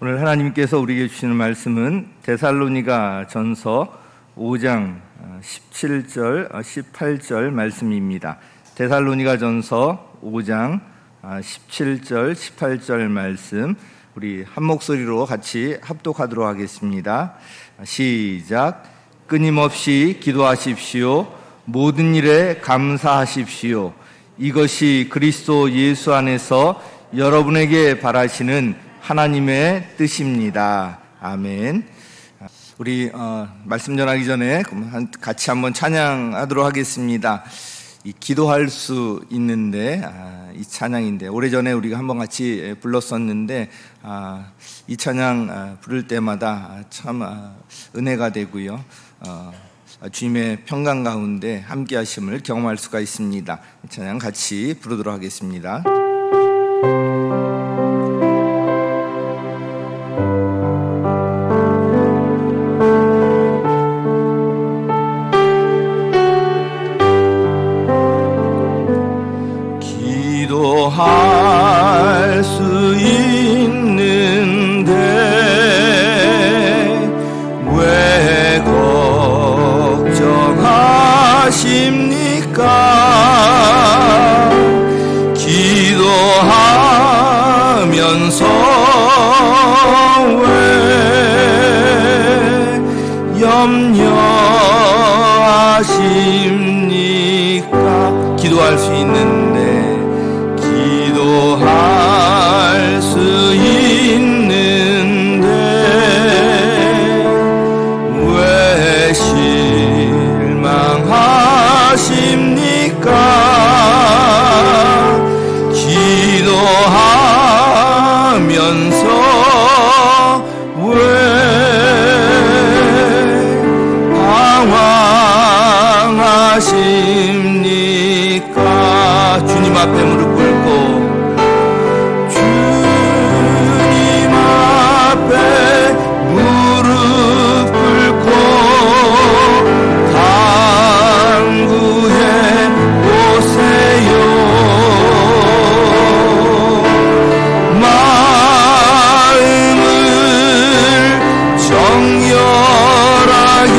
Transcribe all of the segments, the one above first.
오늘 하나님께서 우리에게 주시는 말씀은 데살로니가 전서 5장 17절, 18절 말씀입니다. 데살로니가 전서 5장 17절, 18절 말씀 우리 한 목소리로 같이 합독하도록 하겠습니다. 시작. 끊임없이 기도하십시오. 모든 일에 감사하십시오. 이것이 그리스도 예수 안에서 여러분에게 바라시는 하나님의 뜻입니다. 아멘. 우리 말씀 전하기 전에 같이 한번 찬양하도록 하겠습니다. 이 기도할 수 있는데 이 찬양인데 오래전에 우리가 한번 같이 불렀었는데 이 찬양 부를 때마다 참 은혜가 되고요. 주님의 평강 가운데 함께 하심을 경험할 수가 있습니다. 이 찬양 같이 부르도록 하겠습니다. 기도할 수 있는데 왜 걱정하십니까? 기도하면서 왜 염려하십니까? 기도할 수 있는데 기도할 수 있는데 왜 실망하십니까? 기도하면서 왜 방황하십니까? 주님 앞에 무릎 꿇고 주님 앞에 무릎 꿇고 간구해 보세요. 마음을 정결하게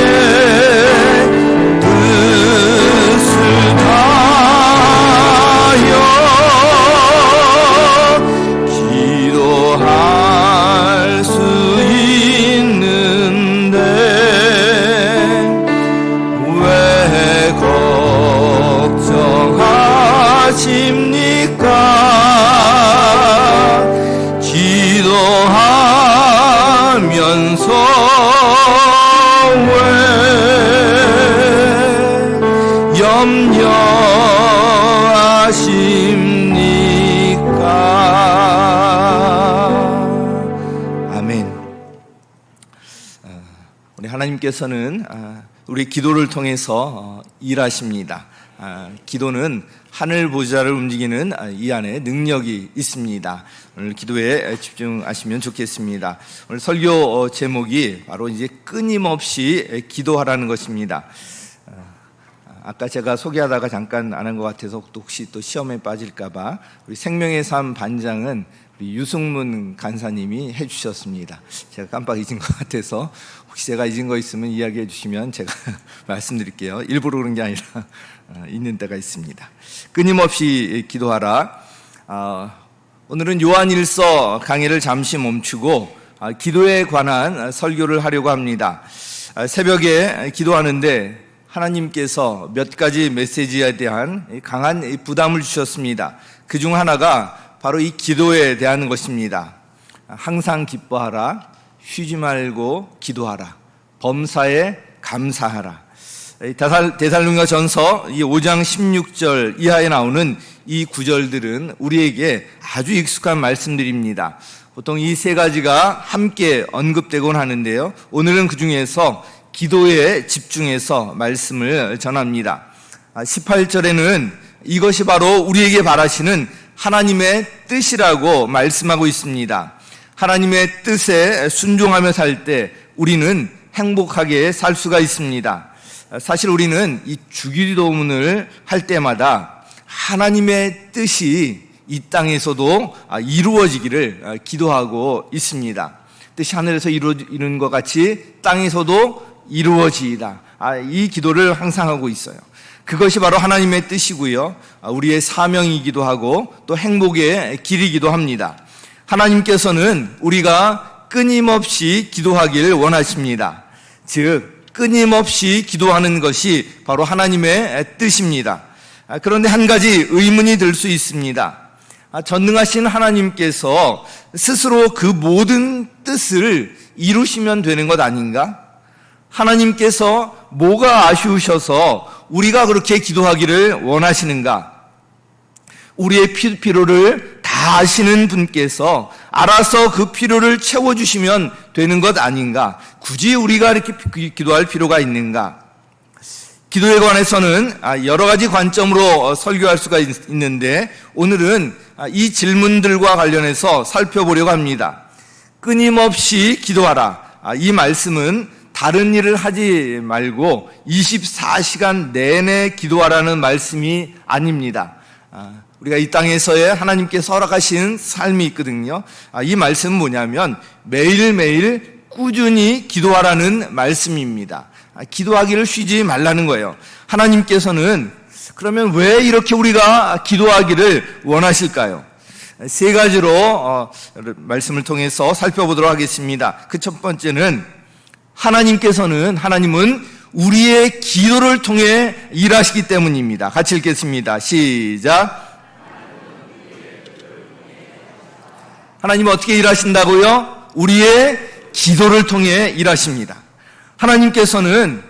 뜻을 다하여 기도할 수 있는데 왜 걱정하십니까? 기도하면서 왜 염려하십니까? 아멘. 우리 하나님께서는 우리 기도를 통해서 일하십니다. 기도는 하늘 보좌를 움직이는 이 안에 능력이 있습니다. 오늘 기도에 집중하시면 좋겠습니다. 오늘 설교 제목이 바로 이제 끊임없이 기도하라는 것입니다. 아까 제가 소개하다가 잠깐 안 한 것 같아서 혹시 또 시험에 빠질까봐 우리 생명의 삶 반장은 우리 유승문 간사님이 해주셨습니다. 제가 깜빡 잊은 것 같아서 혹시 제가 잊은 거 있으면 이야기해 주시면 제가 말씀드릴게요. 일부러 그런 게 아니라 있는 때가 있습니다. 끊임없이 기도하라. 오늘은 요한일서 강의를 잠시 멈추고 기도에 관한 설교를 하려고 합니다. 새벽에 기도하는데 하나님께서 몇 가지 메시지에 대한 강한 부담을 주셨습니다. 그중 하나가 바로 이 기도에 대한 것입니다. 항상 기뻐하라, 쉬지 말고 기도하라, 범사에 감사하라. 데살로니가 전서 5장 16절 이하에 나오는 이 구절들은 우리에게 아주 익숙한 말씀들입니다. 보통 이 세 가지가 함께 언급되곤 하는데요. 오늘은 그 중에서 기도에 집중해서 말씀을 전합니다. 18절에는 이것이 바로 우리에게 바라시는 하나님의 뜻이라고 말씀하고 있습니다. 하나님의 뜻에 순종하며 살 때 우리는 행복하게 살 수가 있습니다. 사실 우리는 이 주기도문을 할 때마다 하나님의 뜻이 이 땅에서도 이루어지기를 기도하고 있습니다. 뜻이 하늘에서 이루어지는 것 같이 땅에서도 이루어지이다. 이 기도를 항상 하고 있어요. 그것이 바로 하나님의 뜻이고요. 우리의 사명이기도 하고 또 행복의 길이기도 합니다. 하나님께서는 우리가 끊임없이 기도하길 원하십니다. 즉 끊임없이 기도하는 것이 바로 하나님의 뜻입니다. 그런데 한 가지 의문이 들 수 있습니다. 전능하신 하나님께서 스스로 그 모든 뜻을 이루시면 되는 것 아닌가? 하나님께서 뭐가 아쉬우셔서 우리가 그렇게 기도하기를 원하시는가? 우리의 필요를 다 아시는 분께서 알아서 그 필요를 채워주시면 되는 것 아닌가? 굳이 우리가 이렇게 기도할 필요가 있는가? 기도에 관해서는 여러 가지 관점으로 설교할 수가 있는데 오늘은 이 질문들과 관련해서 살펴보려고 합니다. 끊임없이 기도하라. 이 말씀은 다른 일을 하지 말고 24시간 내내 기도하라는 말씀이 아닙니다. 우리가 이 땅에서의 하나님께서 허락하신 삶이 있거든요. 이 말씀은 뭐냐면 매일매일 꾸준히 기도하라는 말씀입니다. 기도하기를 쉬지 말라는 거예요. 하나님께서는 그러면 왜 이렇게 우리가 기도하기를 원하실까요? 세 가지로 말씀을 통해서 살펴보도록 하겠습니다. 그 첫 번째는 하나님은 우리의 기도를 통해 일하시기 때문입니다. 같이 읽겠습니다. 시작. 하나님은 어떻게 일하신다고요? 우리의 기도를 통해 일하십니다. 하나님께서는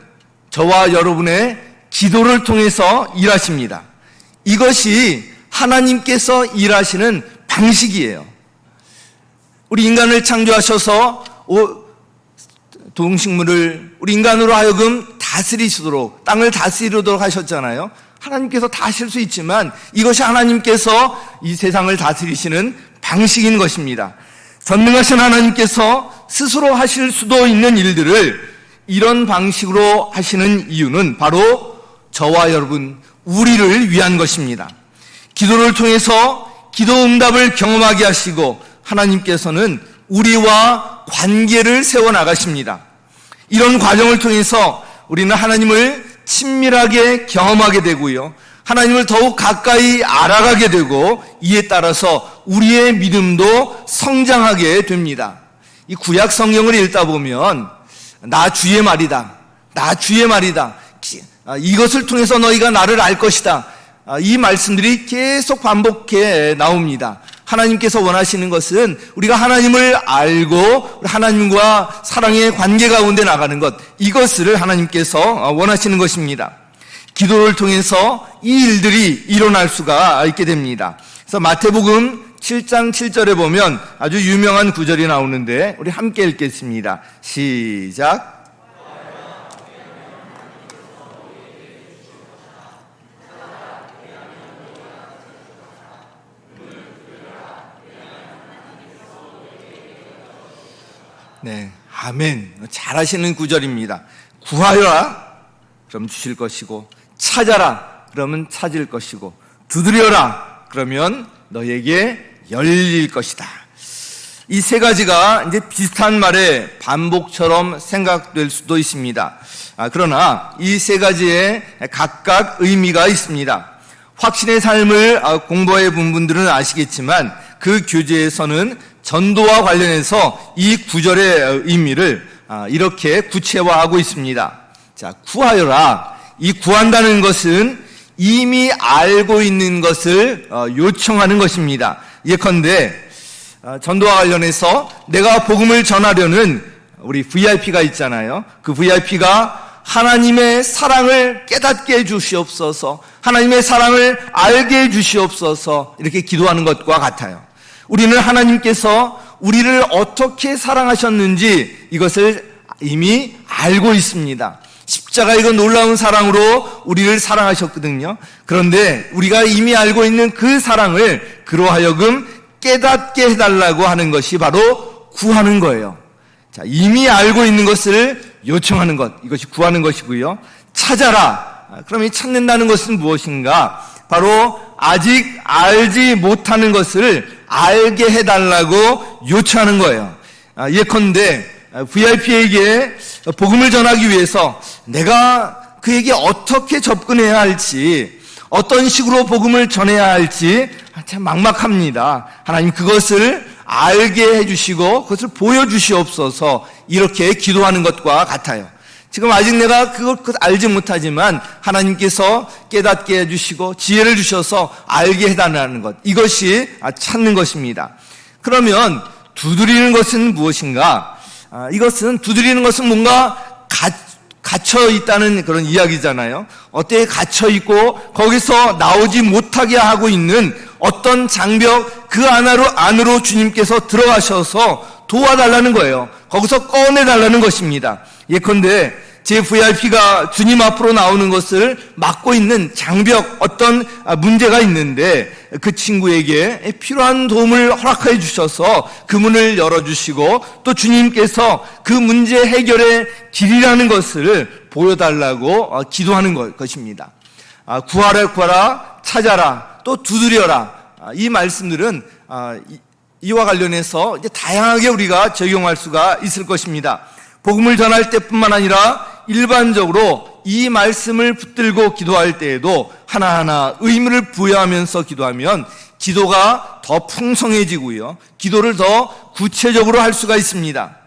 저와 여러분의 기도를 통해서 일하십니다. 이것이 하나님께서 일하시는 방식이에요. 우리 인간을 창조하셔서 동식물을 우리 인간으로 하여금 다스리시도록, 땅을 다스리도록 하셨잖아요. 하나님께서 다 하실 수 있지만 이것이 하나님께서 이 세상을 다스리시는 방식인 것입니다. 전능하신 하나님께서 스스로 하실 수도 있는 일들을 이런 방식으로 하시는 이유는 바로 저와 여러분, 우리를 위한 것입니다. 기도를 통해서 기도 응답을 경험하게 하시고 하나님께서는 우리와 관계를 세워나가십니다. 이런 과정을 통해서 우리는 하나님을 친밀하게 경험하게 되고요. 하나님을 더욱 가까이 알아가게 되고 이에 따라서 우리의 믿음도 성장하게 됩니다. 이 구약 성경을 읽다 보면 나 주의 말이다. 나 주의 말이다. 이것을 통해서 너희가 나를 알 것이다. 이 말씀들이 계속 반복해 나옵니다. 하나님께서 원하시는 것은 우리가 하나님을 알고 하나님과 사랑의 관계 가운데 나가는 것, 이것을 하나님께서 원하시는 것입니다. 기도를 통해서 이 일들이 일어날 수가 있게 됩니다. 그래서 마태복음 7장 7절에 보면 아주 유명한 구절이 나오는데 우리 함께 읽겠습니다. 시작. 네, 아멘. 잘하시는 구절입니다. 구하여라, 그럼 주실 것이고, 찾아라, 그러면 찾을 것이고, 두드려라, 그러면 너에게 열릴 것이다. 이 세 가지가 이제 비슷한 말의 반복처럼 생각될 수도 있습니다. 그러나 이 세 가지에 각각 의미가 있습니다. 확신의 삶을 공부해 본 분들은 아시겠지만 그 교재에서는 전도와 관련해서 이 구절의 의미를 이렇게 구체화하고 있습니다. 자, 구하여라. 이 구한다는 것은 이미 알고 있는 것을 요청하는 것입니다. 예컨대 전도와 관련해서 내가 복음을 전하려는 우리 VIP가 있잖아요. 그 VIP가 하나님의 사랑을 깨닫게 해주시옵소서, 하나님의 사랑을 알게 해주시옵소서, 이렇게 기도하는 것과 같아요. 우리는 하나님께서 우리를 어떻게 사랑하셨는지 이것을 이미 알고 있습니다. 십자가 이거 놀라운 사랑으로 우리를 사랑하셨거든요. 그런데 우리가 이미 알고 있는 그 사랑을 그로 하여금 깨닫게 해달라고 하는 것이 바로 구하는 거예요. 자, 이미 알고 있는 것을 요청하는 것, 이것이 구하는 것이고요. 찾아라. 그럼 이 찾는다는 것은 무엇인가? 바로 아직 알지 못하는 것을 알게 해달라고 요청하는 거예요. 예컨대 VIP에게 복음을 전하기 위해서 내가 그에게 어떻게 접근해야 할지, 어떤 식으로 복음을 전해야 할지 참 막막합니다. 하나님 그것을 알게 해주시고 그것을 보여주시옵소서, 이렇게 기도하는 것과 같아요. 지금 아직 내가 그것 알지 못하지만 하나님께서 깨닫게 해주시고 지혜를 주셔서 알게 해달라는 것, 이것이 찾는 것입니다. 그러면 두드리는 것은 무엇인가? 이것은, 두드리는 것은 뭔가 갇혀 있다는 그런 이야기잖아요. 어때에 갇혀 있고 거기서 나오지 못하게 하고 있는 어떤 장벽, 그 안으로 주님께서 들어가셔서 도와달라는 거예요. 거기서 꺼내달라는 것입니다. 예컨대 제 VIP가 주님 앞으로 나오는 것을 막고 있는 장벽, 어떤 문제가 있는데 그 친구에게 필요한 도움을 허락해 주셔서 그 문을 열어주시고 또 주님께서 그 문제 해결의 길이라는 것을 보여달라고 기도하는 것입니다. 구하라, 찾아라, 또 두드려라. 이 말씀들은 이와 관련해서 이제 다양하게 우리가 적용할 수가 있을 것입니다. 복음을 전할 때뿐만 아니라 일반적으로 이 말씀을 붙들고 기도할 때에도 하나하나 의미를 부여하면서 기도하면 기도가 더 풍성해지고요, 기도를 더 구체적으로 할 수가 있습니다.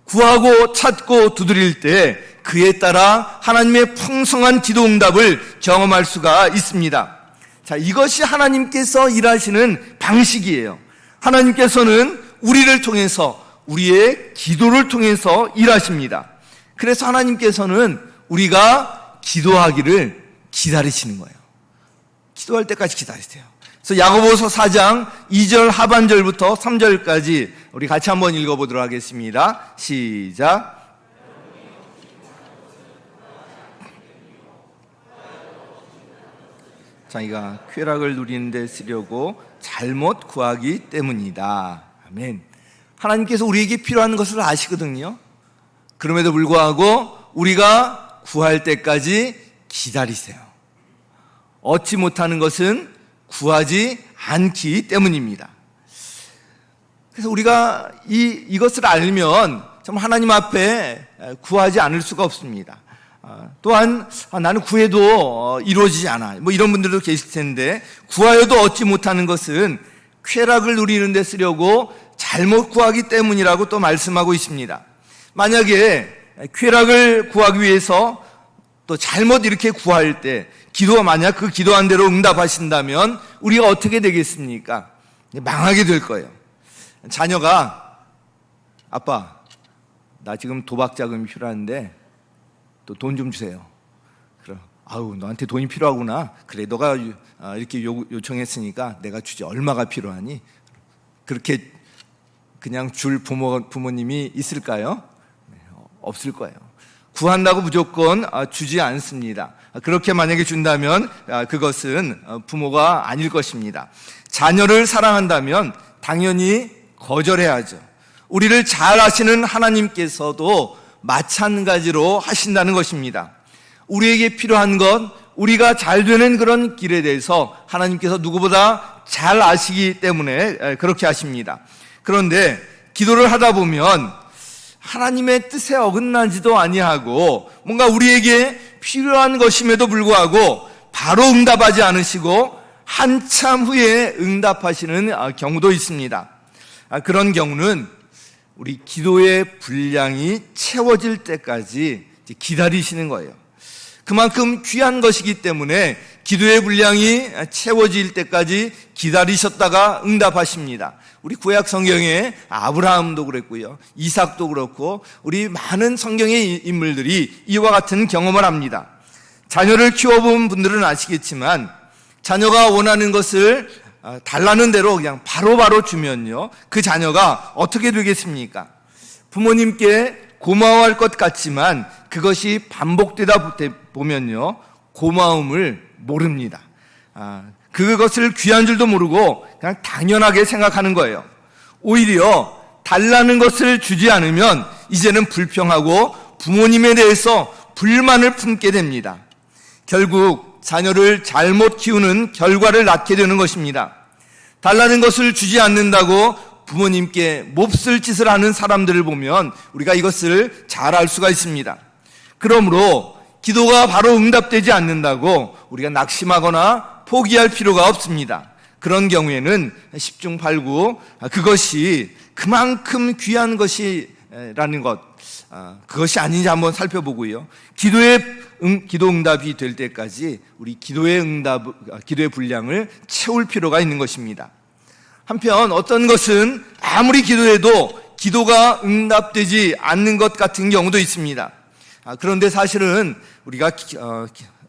구하고 찾고 두드릴 때 그에 따라 하나님의 풍성한 기도 응답을 경험할 수가 있습니다. 자, 이것이 하나님께서 일하시는 방식이에요. 하나님께서는 우리를 통해서, 우리의 기도를 통해서 일하십니다. 그래서 하나님께서는 우리가 기도하기를 기다리시는 거예요. 기도할 때까지 기다리세요. 그래서 야고보서 4장 2절 하반절부터 3절까지 우리 같이 한번 읽어보도록 하겠습니다. 시작. 자기가 쾌락을 누리는 데 쓰려고 잘못 구하기 때문이다. 아멘. 하나님께서 우리에게 필요한 것을 아시거든요. 그럼에도 불구하고 우리가 구할 때까지 기다리세요. 얻지 못하는 것은 구하지 않기 때문입니다. 그래서 우리가 이것을 알면 정말 하나님 앞에 구하지 않을 수가 없습니다. 또한 나는 구해도 이루어지지 않아, 뭐 이런 분들도 계실 텐데, 구하여도 얻지 못하는 것은 쾌락을 누리는 데 쓰려고 잘못 구하기 때문이라고 또 말씀하고 있습니다. 만약에 쾌락을 구하기 위해서 또 잘못 이렇게 구할 때 기도가 만약 그 기도한 대로 응답하신다면 우리가 어떻게 되겠습니까? 망하게 될 거예요. 자녀가 아빠, 나 지금 도박 자금이 필요한데 또 돈 좀 주세요. 그럼 아우, 너한테 돈이 필요하구나. 그래, 너가 이렇게 요청했으니까 내가 주지. 얼마가 필요하니? 그렇게 그냥 줄 부모님이 있을까요? 없을 거예요. 구한다고 무조건 주지 않습니다. 그렇게 만약에 준다면 그것은 부모가 아닐 것입니다. 자녀를 사랑한다면 당연히 거절해야죠. 우리를 잘 아시는 하나님께서도 마찬가지로 하신다는 것입니다. 우리에게 필요한 것, 우리가 잘 되는 그런 길에 대해서 하나님께서 누구보다 잘 아시기 때문에 그렇게 하십니다. 그런데 기도를 하다 보면 하나님의 뜻에 어긋나지도 아니하고 뭔가 우리에게 필요한 것임에도 불구하고 바로 응답하지 않으시고 한참 후에 응답하시는 경우도 있습니다. 그런 경우는 우리 기도의 분량이 채워질 때까지 기다리시는 거예요. 그만큼 귀한 것이기 때문에 기도의 분량이 채워질 때까지 기다리셨다가 응답하십니다. 우리 구약 성경에 아브라함도 그랬고요, 이삭도 그렇고 우리 많은 성경의 인물들이 이와 같은 경험을 합니다. 자녀를 키워본 분들은 아시겠지만 자녀가 원하는 것을 달라는 대로 그냥 바로바로 주면요, 그 자녀가 어떻게 되겠습니까? 부모님께 고마워할 것 같지만 그것이 반복되다 보면요, 고마움을 모릅니다. 그것을 귀한 줄도 모르고 그냥 당연하게 생각하는 거예요. 오히려 달라는 것을 주지 않으면 이제는 불평하고 부모님에 대해서 불만을 품게 됩니다. 결국 자녀를 잘못 키우는 결과를 낳게 되는 것입니다. 달라는 것을 주지 않는다고 부모님께 몹쓸 짓을 하는 사람들을 보면 우리가 이것을 잘 알 수가 있습니다. 그러므로 기도가 바로 응답되지 않는다고 우리가 낙심하거나 포기할 필요가 없습니다. 그런 경우에는 10중 8구 그것이 그만큼 귀한 것이라는 것, 그것이 아닌지 한번 살펴보고요. 기도 응답이 될 때까지 우리 기도의 분량을 채울 필요가 있는 것입니다. 한편 어떤 것은 아무리 기도해도 기도가 응답되지 않는 것 같은 경우도 있습니다. 그런데 사실은 우리가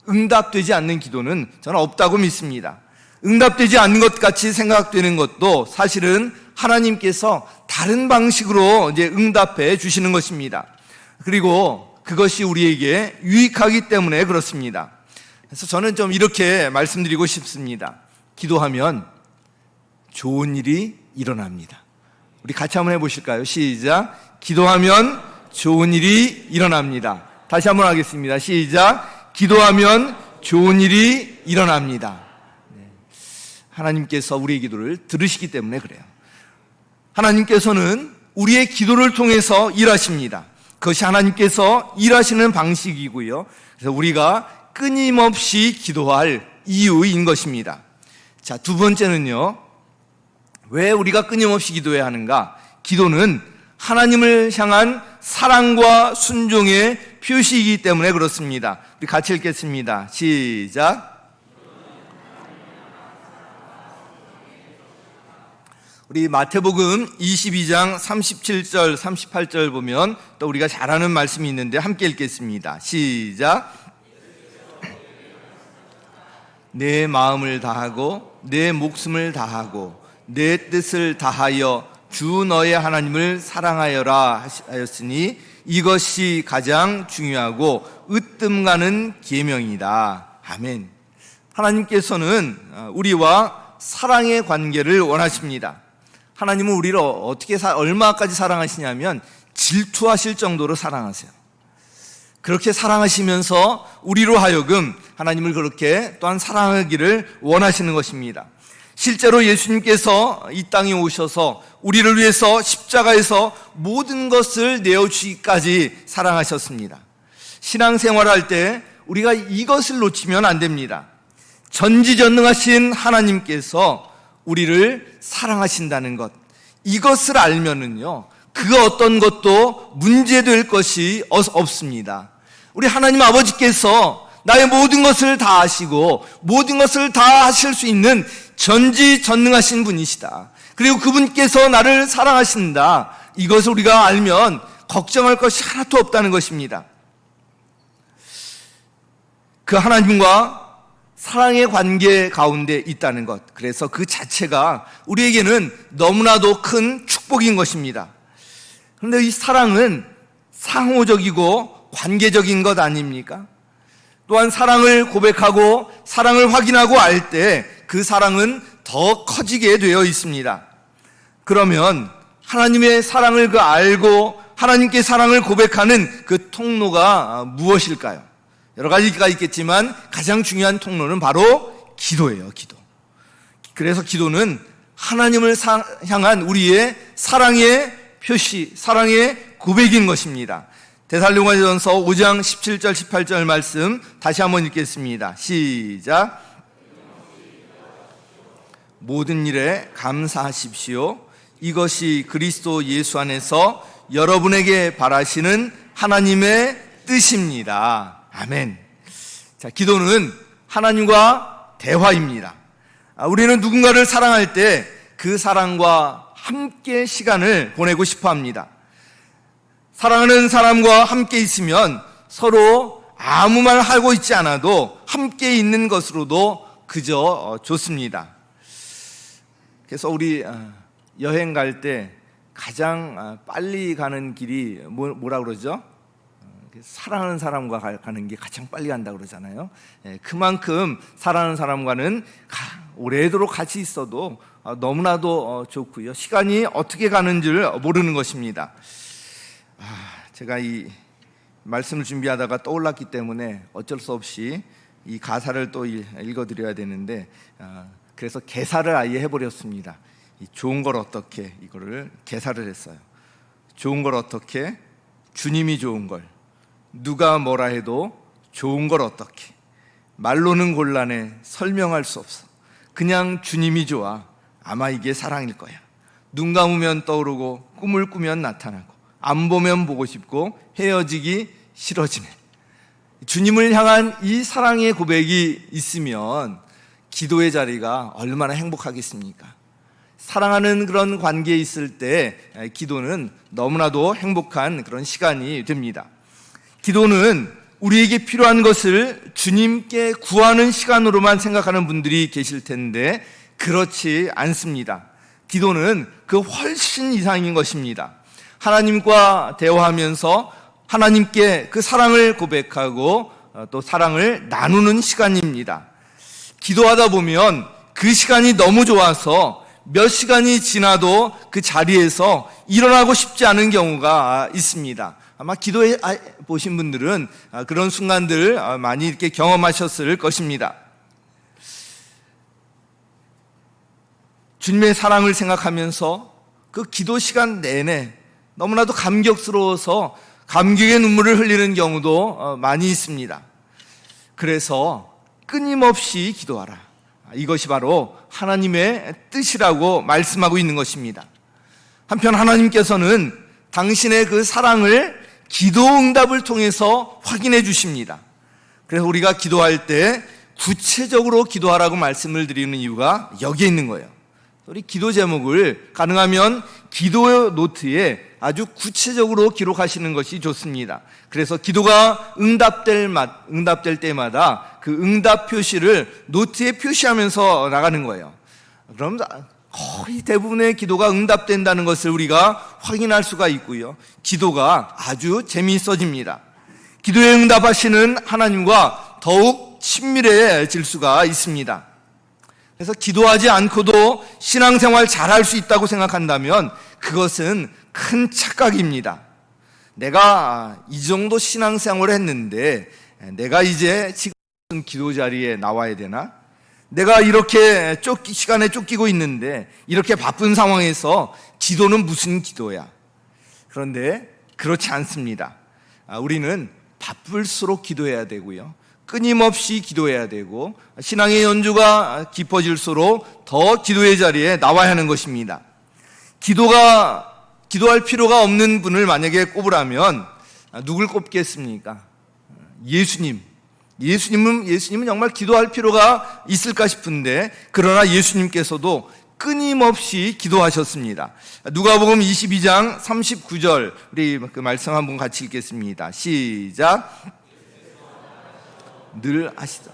응답되지 않는 기도는 저는 없다고 믿습니다. 응답되지 않는 것 같이 생각되는 것도 사실은 하나님께서 다른 방식으로 이제 응답해 주시는 것입니다. 그리고 그것이 우리에게 유익하기 때문에 그렇습니다. 그래서 저는 좀 이렇게 말씀드리고 싶습니다. 기도하면 좋은 일이 일어납니다. 우리 같이 한번 해보실까요? 시작. 기도하면 좋은 일이 일어납니다. 다시 한번 하겠습니다. 시작. 기도하면 좋은 일이 일어납니다. 하나님께서 우리의 기도를 들으시기 때문에 그래요. 하나님께서는 우리의 기도를 통해서 일하십니다. 그것이 하나님께서 일하시는 방식이고요. 그래서 우리가 끊임없이 기도할 이유인 것입니다. 자, 두 번째는요. 왜 우리가 끊임없이 기도해야 하는가? 기도는 하나님을 향한 사랑과 순종의 표시이기 때문에 그렇습니다. 우리 같이 읽겠습니다. 시작. 우리 마태복음 22장 37절 38절 보면 또 우리가 잘 아는 말씀이 있는데 함께 읽겠습니다. 시작. 내 마음을 다하고 내 목숨을 다하고 내 뜻을 다하여 주 너의 하나님을 사랑하여라 하였으니 이것이 가장 중요하고 으뜸 가는 계명이다. 아멘. 하나님께서는 우리와 사랑의 관계를 원하십니다. 하나님은 우리를 어떻게 얼마까지 사랑하시냐면 질투하실 정도로 사랑하세요. 그렇게 사랑하시면서 우리로 하여금 하나님을 그렇게 또한 사랑하기를 원하시는 것입니다. 실제로 예수님께서 이 땅에 오셔서 우리를 위해서 십자가에서 모든 것을 내어주기까지 사랑하셨습니다. 신앙생활할 때 우리가 이것을 놓치면 안 됩니다. 전지전능하신 하나님께서 우리를 사랑하신다는 것, 이것을 알면은요, 그 어떤 것도 문제될 것이 없습니다. 우리 하나님 아버지께서 나의 모든 것을 다 아시고 모든 것을 다 하실 수 있는 전지전능하신 분이시다. 그리고 그분께서 나를 사랑하신다. 이것을 우리가 알면 걱정할 것이 하나도 없다는 것입니다. 그 하나님과 사랑의 관계 가운데 있다는 것, 그래서 그 자체가 우리에게는 너무나도 큰 축복인 것입니다. 그런데 이 사랑은 상호적이고 관계적인 것 아닙니까? 또한 사랑을 고백하고 사랑을 확인하고 알 때 그 사랑은 더 커지게 되어 있습니다. 그러면 하나님의 사랑을 알고 하나님께 사랑을 고백하는 그 통로가 무엇일까요? 여러 가지가 있겠지만 가장 중요한 통로는 바로 기도예요. 기도. 그래서 기도는 하나님을 향한 우리의 사랑의 표시, 사랑의 고백인 것입니다. 데살로니가전서 5장 17절 18절 말씀 다시 한번 읽겠습니다. 시작. 모든 일에 감사하십시오. 이것이 그리스도 예수 안에서 여러분에게 바라시는 하나님의 뜻입니다. 아멘. 자, 기도는 하나님과 대화입니다. 우리는 누군가를 사랑할 때 그 사랑과 함께 시간을 보내고 싶어 합니다. 사랑하는 사람과 함께 있으면 서로 아무 말 하고 있지 않아도 함께 있는 것으로도 그저 좋습니다. 그래서 우리 여행 갈 때 가장 빨리 가는 길이 뭐라 그러죠? 사랑하는 사람과 가는 게 가장 빨리 간다고 그러잖아요. 그만큼 사랑하는 사람과는 오래도록 같이 있어도 너무나도 좋고요. 시간이 어떻게 가는 줄 모르는 것입니다. 제가 이 말씀을 준비하다가 떠올랐기 때문에 어쩔 수 없이 이 가사를 또 읽어드려야 되는데 그래서 개사를 아예 해버렸습니다. 이 좋은 걸 어떻게 이거를 개사를 했어요. 좋은 걸 어떻게? 주님이 좋은 걸. 누가 뭐라 해도 좋은 걸 어떻게? 말로는 곤란해. 설명할 수 없어. 그냥 주님이 좋아. 아마 이게 사랑일 거야. 눈 감으면 떠오르고 꿈을 꾸면 나타나고 안 보면 보고 싶고 헤어지기 싫어지네. 주님을 향한 이 사랑의 고백이 있으면 기도의 자리가 얼마나 행복하겠습니까? 사랑하는 그런 관계에 있을 때 기도는 너무나도 행복한 그런 시간이 됩니다. 기도는 우리에게 필요한 것을 주님께 구하는 시간으로만 생각하는 분들이 계실 텐데 그렇지 않습니다. 기도는 그 훨씬 이상인 것입니다. 하나님과 대화하면서 하나님께 그 사랑을 고백하고 또 사랑을 나누는 시간입니다. 기도하다 보면 그 시간이 너무 좋아서 몇 시간이 지나도 그 자리에서 일어나고 싶지 않은 경우가 있습니다. 아마 기도해 보신 분들은 그런 순간들 많이 이렇게 경험하셨을 것입니다. 주님의 사랑을 생각하면서 그 기도 시간 내내 너무나도 감격스러워서 감격의 눈물을 흘리는 경우도 많이 있습니다. 그래서 끊임없이 기도하라. 이것이 바로 하나님의 뜻이라고 말씀하고 있는 것입니다. 한편 하나님께서는 당신의 그 사랑을 기도 응답을 통해서 확인해 주십니다. 그래서 우리가 기도할 때 구체적으로 기도하라고 말씀을 드리는 이유가 여기에 있는 거예요. 우리 기도 제목을 가능하면 기도 노트에 아주 구체적으로 기록하시는 것이 좋습니다. 그래서 기도가 응답될 때마다 그 응답 표시를 노트에 표시하면서 나가는 거예요. 그럼 거의 대부분의 기도가 응답된다는 것을 우리가 확인할 수가 있고요. 기도가 아주 재미있어집니다. 기도에 응답하시는 하나님과 더욱 친밀해질 수가 있습니다. 그래서 기도하지 않고도 신앙생활 잘할 수 있다고 생각한다면 그것은 큰 착각입니다. 내가 이 정도 신앙생활을 했는데 내가 이제 지금 기도 자리에 나와야 되나? 내가 이렇게 시간에 쫓기고 있는데 이렇게 바쁜 상황에서 기도는 무슨 기도야? 그런데 그렇지 않습니다. 우리는 바쁠수록 기도해야 되고요. 끊임없이 기도해야 되고 신앙의 연주가 깊어질수록 더 기도의 자리에 나와야 하는 것입니다. 기도할 필요가 없는 분을 만약에 꼽으라면 누굴 꼽겠습니까? 예수님은 정말 기도할 필요가 있을까 싶은데 그러나 예수님께서도 끊임없이 기도하셨습니다. 누가복음 22장 39절 우리 그 말씀 한번 같이 읽겠습니다. 시작. 늘 하시던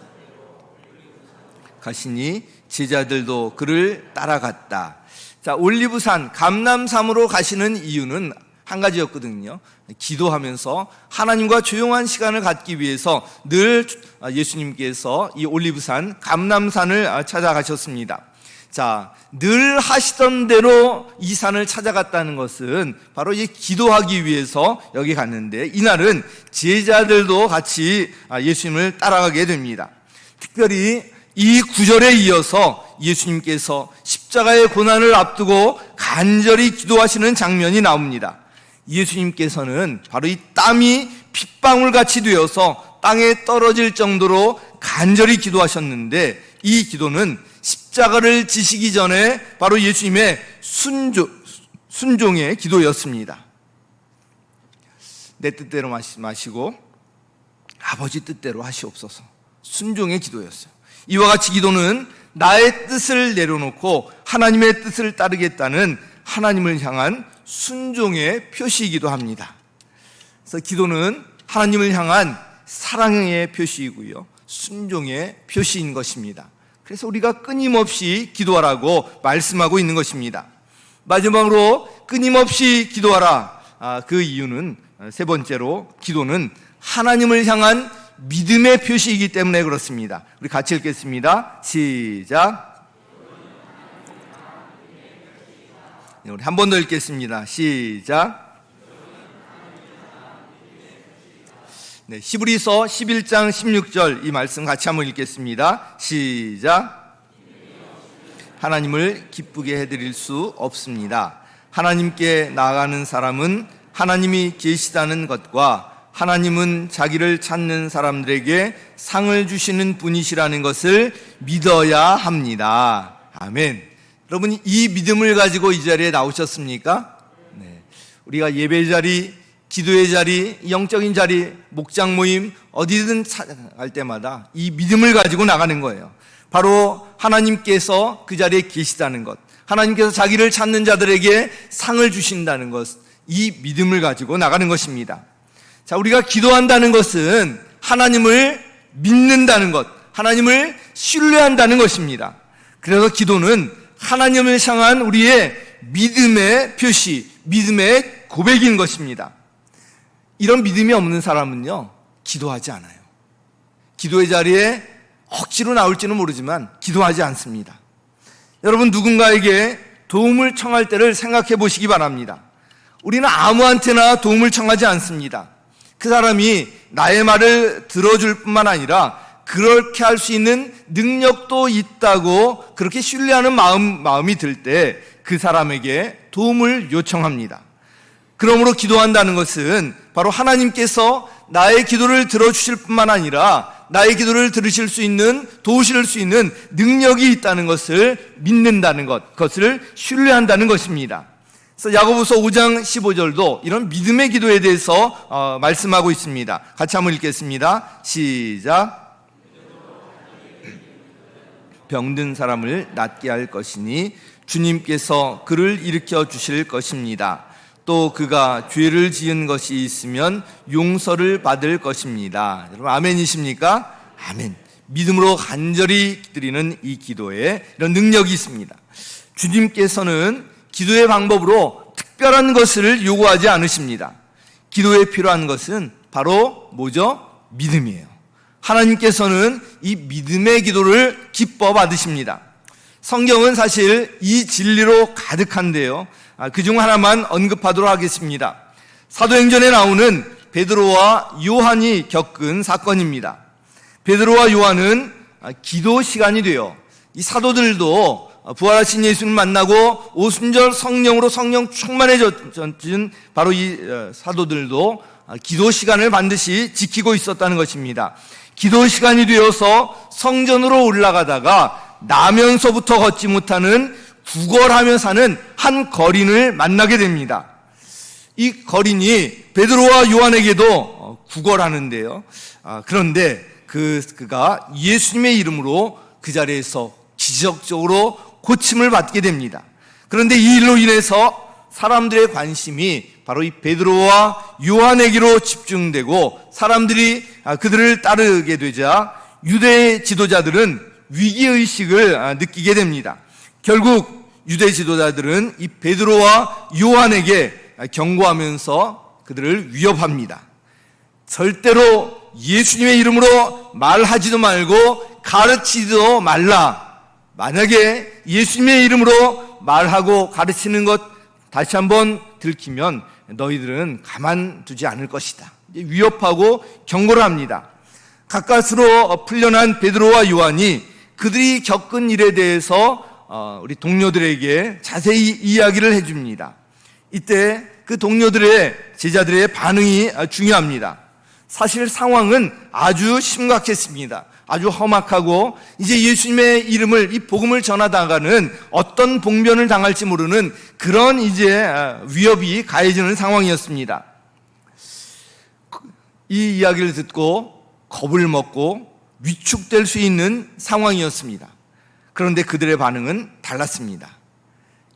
가시니 제자들도 그를 따라갔다. 자, 올리브산 감람산으로 가시는 이유는 한 가지였거든요. 기도하면서 하나님과 조용한 시간을 갖기 위해서 늘 예수님께서 이 올리브산 감람산을 찾아가셨습니다. 자, 늘 하시던 대로 이 산을 찾아갔다는 것은 바로 이 기도하기 위해서 여기 갔는데 이날은 제자들도 같이 예수님을 따라가게 됩니다. 특별히 이 구절에 이어서 예수님께서 십자가의 고난을 앞두고 간절히 기도하시는 장면이 나옵니다. 예수님께서는 바로 이 땀이 핏방울같이 되어서 땅에 떨어질 정도로 간절히 기도하셨는데 이 기도는 십자가를 지시기 전에 바로 예수님의 순종의 기도였습니다. 내 뜻대로 마시고 아버지 뜻대로 하시옵소서. 순종의 기도였어요. 이와 같이 기도는 나의 뜻을 내려놓고 하나님의 뜻을 따르겠다는 하나님을 향한 순종의 표시이기도 합니다. 그래서 기도는 하나님을 향한 사랑의 표시이고요, 순종의 표시인 것입니다. 그래서 우리가 끊임없이 기도하라고 말씀하고 있는 것입니다. 마지막으로 끊임없이 기도하라. 그 이유는 세 번째로 기도는 하나님을 향한 믿음의 표시이기 때문에 그렇습니다. 우리 같이 읽겠습니다. 시작. 우리 한 번 더 읽겠습니다. 시작. 네, 히브리서 11장 16절 이 말씀 같이 한번 읽겠습니다. 시작. 하나님을 기쁘게 해드릴 수 없습니다. 하나님께 나아가는 사람은 하나님이 계시다는 것과 하나님은 자기를 찾는 사람들에게 상을 주시는 분이시라는 것을 믿어야 합니다. 아멘. 여러분, 이 믿음을 가지고 이 자리에 나오셨습니까? 네. 우리가 예배 자리, 기도의 자리, 영적인 자리, 목장 모임 어디든 갈 때마다 이 믿음을 가지고 나가는 거예요. 바로 하나님께서 그 자리에 계시다는 것, 하나님께서 자기를 찾는 자들에게 상을 주신다는 것, 이 믿음을 가지고 나가는 것입니다. 자, 우리가 기도한다는 것은 하나님을 믿는다는 것, 하나님을 신뢰한다는 것입니다. 그래서 기도는 하나님을 향한 우리의 믿음의 표시, 믿음의 고백인 것입니다. 이런 믿음이 없는 사람은요, 기도하지 않아요. 기도의 자리에 억지로 나올지는 모르지만 기도하지 않습니다. 여러분, 누군가에게 도움을 청할 때를 생각해 보시기 바랍니다. 우리는 아무한테나 도움을 청하지 않습니다. 그 사람이 나의 말을 들어줄 뿐만 아니라 그렇게 할 수 있는 능력도 있다고 그렇게 신뢰하는 마음이 들 때 그 사람에게 도움을 요청합니다. 그러므로 기도한다는 것은 바로 하나님께서 나의 기도를 들어주실 뿐만 아니라 나의 기도를 들으실 수 있는, 도우실 수 있는 능력이 있다는 것을 믿는다는 것, 그것을 신뢰한다는 것입니다. 그래서 야고보서 5장 15절도 이런 믿음의 기도에 대해서 말씀하고 있습니다. 같이 한번 읽겠습니다. 시작. 병든 사람을 낫게 할 것이니 주님께서 그를 일으켜 주실 것입니다. 또 그가 죄를 지은 것이 있으면 용서를 받을 것입니다. 여러분, 아멘이십니까? 아멘. 믿음으로 간절히 드리는 이 기도에 이런 능력이 있습니다. 주님께서는 기도의 방법으로 특별한 것을 요구하지 않으십니다. 기도에 필요한 것은 바로 뭐죠? 믿음이에요. 하나님께서는 이 믿음의 기도를 기뻐 받으십니다. 성경은 사실 이 진리로 가득한데요, 그중 하나만 언급하도록 하겠습니다. 사도행전에 나오는 베드로와 요한이 겪은 사건입니다. 베드로와 요한은 기도 시간이 돼요. 이 사도들도 부활하신 예수를 만나고 오순절 성령으로 성령 충만해진 바로 이 사도들도 기도 시간을 반드시 지키고 있었다는 것입니다. 기도 시간이 되어서 성전으로 올라가다가 나면서부터 걷지 못하는 구걸하며 사는 한 거린을 만나게 됩니다. 이 거린이 베드로와 요한에게도 구걸하는데요. 그런데 그가 예수님의 이름으로 그 자리에서 기적적으로 고침을 받게 됩니다. 그런데 이 일로 인해서 사람들의 관심이 바로 이 베드로와 요한에게로 집중되고 사람들이 그들을 따르게 되자 유대 지도자들은 위기의식을 느끼게 됩니다. 결국 유대 지도자들은 이 베드로와 요한에게 경고하면서 그들을 위협합니다. 절대로 예수님의 이름으로 말하지도 말고 가르치지도 말라. 만약에 예수님의 이름으로 말하고 가르치는 것 다시 한번 들키면 너희들은 가만두지 않을 것이다. 위협하고 경고를 합니다. 가까스로 풀려난 베드로와 요한이 그들이 겪은 일에 대해서 우리 동료들에게 자세히 이야기를 해줍니다. 이때 그 동료들의, 제자들의 반응이 중요합니다. 사실 상황은 아주 심각했습니다. 아주 험악하고 이제 예수님의 이름을, 이 복음을 전하다가는 어떤 봉변을 당할지 모르는 그런 이제 위협이 가해지는 상황이었습니다. 이 이야기를 듣고 겁을 먹고 위축될 수 있는 상황이었습니다. 그런데 그들의 반응은 달랐습니다.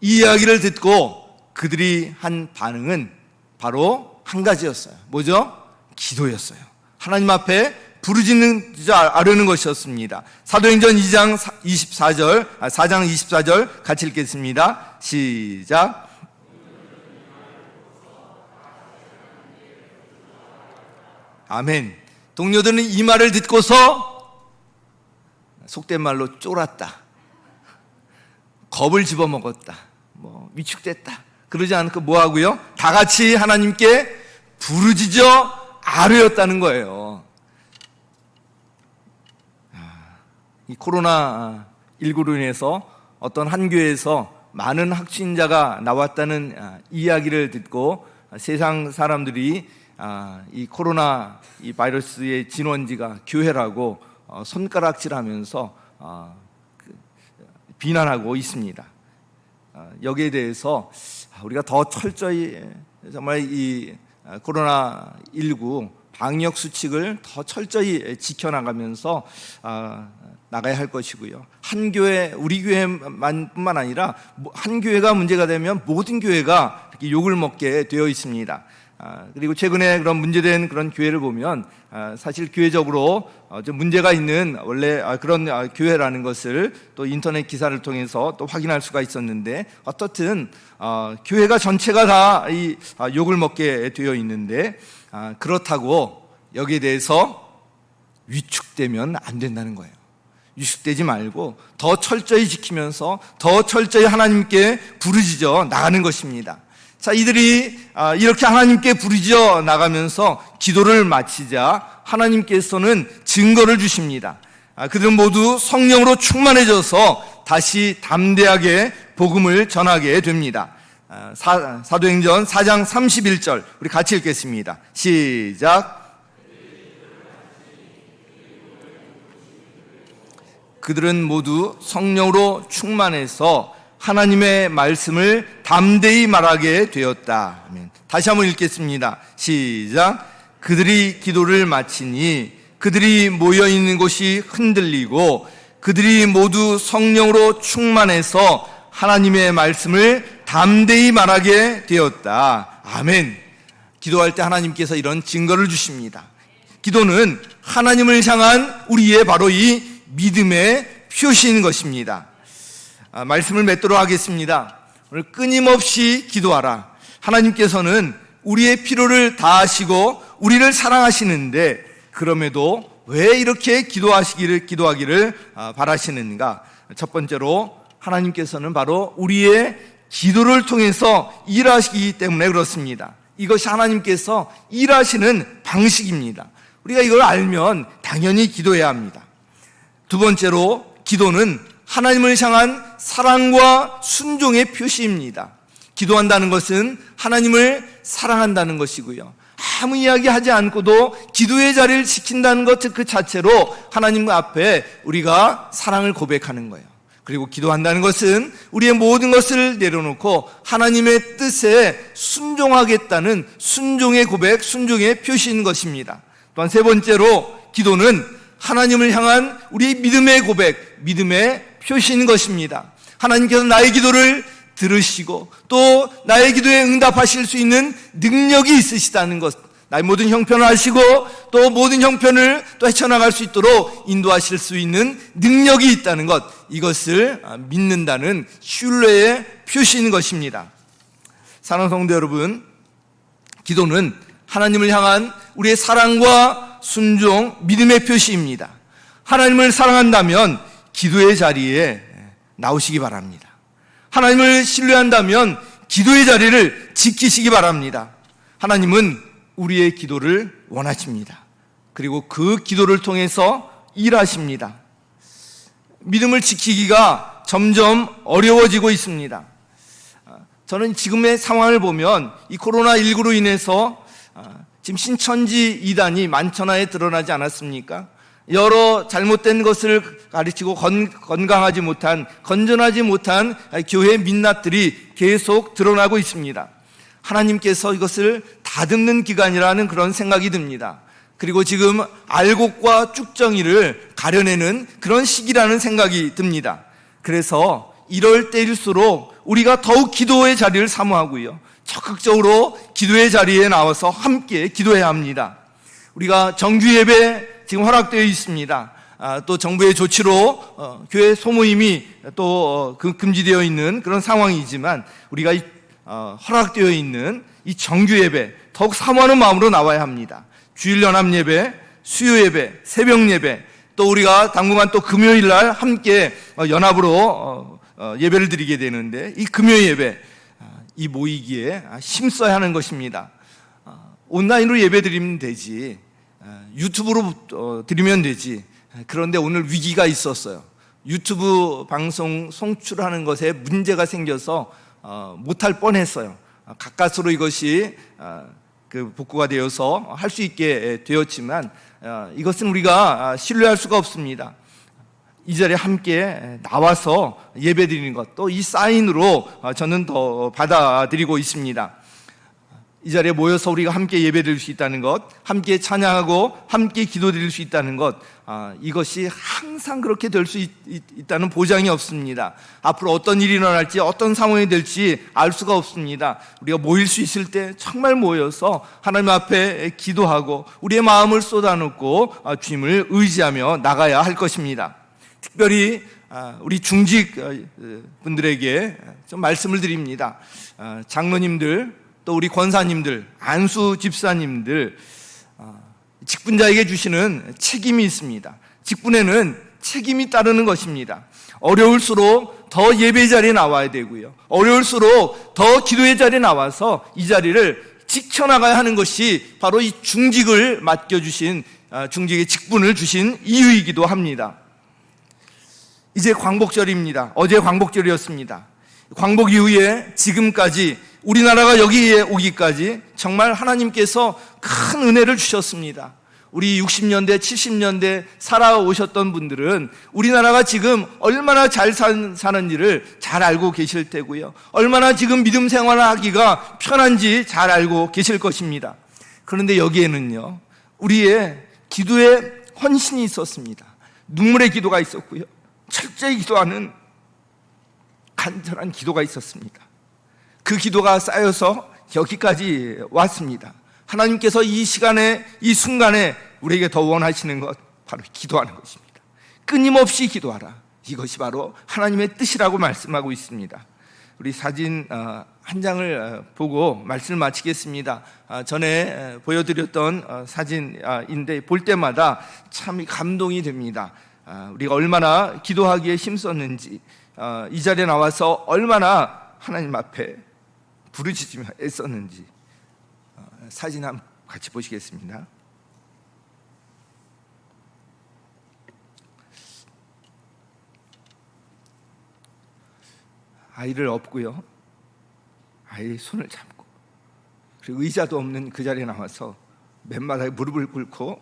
이 이야기를 듣고 그들이 한 반응은 바로 한 가지였어요. 뭐죠? 기도였어요. 하나님 앞에 부르짖는 아뢰는 것이었습니다. 사도행전 2장 24절, 4장 24절 같이 읽겠습니다. 시작. 아멘. 동료들은 이 말을 듣고서 속된 말로 쫄았다. 겁을 집어먹었다. 위축됐다. 그러지 않고 뭐 하고요? 다 같이 하나님께 부르짖어 아뢰었다는 거예요. 이 코로나19로 인해서 어떤 한 교회에서 많은 확진자가 나왔다는 이야기를 듣고 세상 사람들이 이 코로나 이 바이러스의 진원지가 교회라고 손가락질하면서 비난하고 있습니다. 여기에 대해서 우리가 더 철저히 정말 이 코로나19 방역 수칙을 더 철저히 지켜나가면서 나가야 할 것이고요. 한 교회, 우리 교회만뿐만 아니라 한 교회가 문제가 되면 모든 교회가 이렇게 욕을 먹게 되어 있습니다. 그리고 최근에 그런 문제된 그런 교회를 보면 사실 교회적으로 좀 문제가 있는 원래 그런 교회라는 것을 또 인터넷 기사를 통해서 또 확인할 수가 있었는데, 어떻든 교회가 전체가 다 이 욕을 먹게 되어 있는데, 그렇다고 여기에 대해서 위축되면 안 된다는 거예요. 위축되지 말고 더 철저히 지키면서 더 철저히 하나님께 부르짖어 나가는 것입니다. 자, 이들이 이렇게 하나님께 부르짖어 나가면서 기도를 마치자 하나님께서는 증거를 주십니다. 그들은 모두 성령으로 충만해져서 다시 담대하게 복음을 전하게 됩니다. 사도행전 4장 31절 우리 같이 읽겠습니다. 시작. 그들은 모두 성령으로 충만해서 하나님의 말씀을 담대히 말하게 되었다. 아멘. 다시 한번 읽겠습니다. 시작. 그들이 기도를 마치니 그들이 모여있는 곳이 흔들리고 그들이 모두 성령으로 충만해서 하나님의 말씀을 담대히 말하게 되었다. 아멘. 기도할 때 하나님께서 이런 증거를 주십니다. 기도는 하나님을 향한 우리의 바로 이 믿음의 표시인 것입니다. 말씀을 맺도록 하겠습니다. 오늘 끊임없이 기도하라. 하나님께서는 우리의 필요를 다하시고 우리를 사랑하시는데, 그럼에도 왜 이렇게 기도하기를 바라시는가? 첫 번째로 하나님께서는 바로 우리의 기도를 통해서 일하시기 때문에 그렇습니다. 이것이 하나님께서 일하시는 방식입니다. 우리가 이걸 알면 당연히 기도해야 합니다. 두 번째로 기도는 하나님을 향한 사랑과 순종의 표시입니다. 기도한다는 것은 하나님을 사랑한다는 것이고요. 아무 이야기 하지 않고도 기도의 자리를 지킨다는 것 그 자체로 하나님 앞에 우리가 사랑을 고백하는 거예요. 그리고 기도한다는 것은 우리의 모든 것을 내려놓고 하나님의 뜻에 순종하겠다는 순종의 고백, 순종의 표시인 것입니다. 또한 세 번째로 기도는 하나님을 향한 우리의 믿음의 고백, 믿음의 표시인 것입니다. 하나님께서 나의 기도를 들으시고 또 나의 기도에 응답하실 수 있는 능력이 있으시다는 것, 나의 모든 형편을 아시고 또 모든 형편을 또 헤쳐나갈 수 있도록 인도하실 수 있는 능력이 있다는 것, 이것을 믿는다는 신뢰의 표시인 것입니다. 사랑하는 성도 여러분, 기도는 하나님을 향한 우리의 사랑과 순종, 믿음의 표시입니다. 하나님을 사랑한다면 기도의 자리에 나오시기 바랍니다. 하나님을 신뢰한다면 기도의 자리를 지키시기 바랍니다. 하나님은 우리의 기도를 원하십니다. 그리고 그 기도를 통해서 일하십니다. 믿음을 지키기가 점점 어려워지고 있습니다. 저는 지금의 상황을 보면 이 코로나19로 인해서 지금 신천지 이단이 만천하에 드러나지 않았습니까? 여러 잘못된 것을 가르치고 건강하지 못한, 건전하지 못한 교회 민낯들이 계속 드러나고 있습니다. 하나님께서 이것을 다듬는 기간이라는 그런 생각이 듭니다. 그리고 지금 알곡과 쭉정이를 가려내는 그런 시기라는 생각이 듭니다. 그래서 이럴 때일수록 우리가 더욱 기도의 자리를 사모하고요, 적극적으로 기도의 자리에 나와서 함께 기도해야 합니다. 우리가 정규 예배 지금 허락되어 있습니다. 또 정부의 조치로 교회 소모임이 또 금지되어 있는 그런 상황이지만 우리가 허락되어 있는 이 정규 예배 더욱 사모하는 마음으로 나와야 합니다. 주일 연합 예배, 수요 예배, 새벽 예배, 또 우리가 당분간 또 금요일 날 함께 연합으로 예배를 드리게 되는데, 이 금요 예배, 이 모이기에 힘써야 하는 것입니다. 온라인으로 예배 드리면 되지, 유튜브로 드리면 되지. 그런데 오늘 위기가 있었어요. 유튜브 방송 송출하는 것에 문제가 생겨서 못할 뻔했어요. 가까스로 이것이 복구가 되어서 할 수 있게 되었지만 이것은 우리가 신뢰할 수가 없습니다. 이 자리에 함께 나와서 예배드리는 것, 또 이 사인으로 저는 더 받아들이고 있습니다. 이 자리에 모여서 우리가 함께 예배드릴 수 있다는 것, 함께 찬양하고 함께 기도드릴 수 있다는 것, 이것이 항상 그렇게 될 수 있다는 보장이 없습니다. 앞으로 어떤 일이 일어날지, 어떤 상황이 될지 알 수가 없습니다. 우리가 모일 수 있을 때 정말 모여서 하나님 앞에 기도하고 우리의 마음을 쏟아놓고 주님을 의지하며 나가야 할 것입니다. 특별히 우리 중직 분들에게 좀 말씀을 드립니다. 장로님들, 또 우리 권사님들, 안수 집사님들, 직분자에게 주시는 책임이 있습니다. 직분에는 책임이 따르는 것입니다. 어려울수록 더 예배 자리에 나와야 되고요, 어려울수록 더 기도의 자리에 나와서 이 자리를 지켜나가야 하는 것이 바로 이 중직을 맡겨주신, 중직의 직분을 주신 이유이기도 합니다. 이제 광복절입니다. 어제 광복절이었습니다. 광복 이후에 지금까지 우리나라가 여기에 오기까지 정말 하나님께서 큰 은혜를 주셨습니다. 우리 60년대, 70년대 살아오셨던 분들은 우리나라가 지금 얼마나 잘 사는지를 잘 알고 계실 테고요, 얼마나 지금 믿음 생활을 하기가 편한지 잘 알고 계실 것입니다. 그런데 여기에는요, 우리의 기도에 헌신이 있었습니다. 눈물의 기도가 있었고요, 철저히 기도하는 간절한 기도가 있었습니다. 그 기도가 쌓여서 여기까지 왔습니다. 하나님께서 이 시간에, 이 순간에 우리에게 더 원하시는 것, 바로 기도하는 것입니다. 끊임없이 기도하라. 이것이 바로 하나님의 뜻이라고 말씀하고 있습니다. 우리 사진 한 장을 보고 말씀을 마치겠습니다. 전에 보여드렸던 사진인데 볼 때마다 참 감동이 됩니다. 우리가 얼마나 기도하기에 힘썼는지, 이 자리에 나와서 얼마나 하나님 앞에 부르짖으며 애썼는지, 사진 한번 같이 보시겠습니다. 아이를 업고요, 아이의 손을 잡고, 그리고 의자도 없는 그 자리에 나와서 맨바닥에 무릎을 꿇고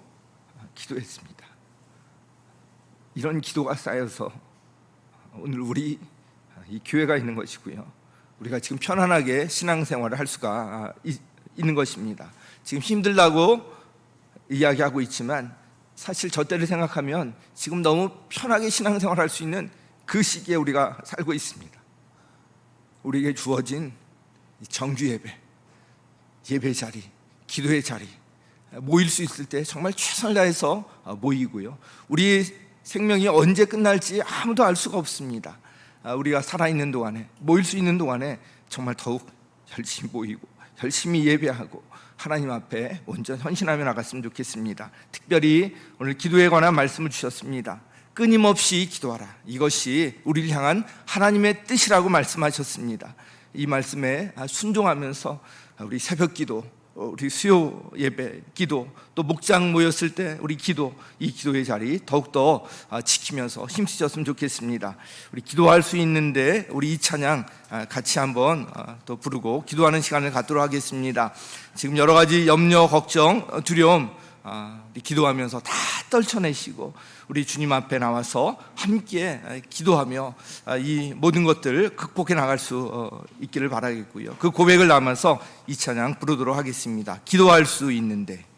기도했습니다. 이런 기도가 쌓여서 오늘 우리 이 교회가 있는 것이고요, 우리가 지금 편안하게 신앙생활을 할 수가 있는 것입니다. 지금 힘들다고 이야기하고 있지만 사실 저 때를 생각하면 지금 너무 편하게 신앙생활을 할 수 있는 그 시기에 우리가 살고 있습니다. 우리에게 주어진 정규 예배, 예배 자리, 기도의 자리, 모일 수 있을 때 정말 최선을 다해서 모이고요, 우리 생명이 언제 끝날지 아무도 알 수가 없습니다. 우리가 살아있는 동안에, 모일 수 있는 동안에 정말 더욱 열심히 모이고 열심히 예배하고 하나님 앞에 온전 헌신하며 나갔으면 좋겠습니다. 특별히 오늘 기도에 관한 말씀을 주셨습니다. 끊임없이 기도하라. 이것이 우리를 향한 하나님의 뜻이라고 말씀하셨습니다. 이 말씀에 순종하면서 우리 새벽 기도, 우리 수요 예배 기도, 또 목장 모였을 때 우리 기도, 이 기도의 자리 더욱더 지키면서 힘쓰셨으면 좋겠습니다. 우리 기도할 수 있는데 우리 이 찬양 같이 한번 또 부르고 기도하는 시간을 갖도록 하겠습니다. 지금 여러 가지 염려, 걱정, 두려움 기도하면서 다 떨쳐내시고 우리 주님 앞에 나와서 함께 기도하며 이 모든 것들을 극복해 나갈 수 있기를 바라겠고요, 그 고백을 담아서 이 찬양 부르도록 하겠습니다. 기도할 수 있는데.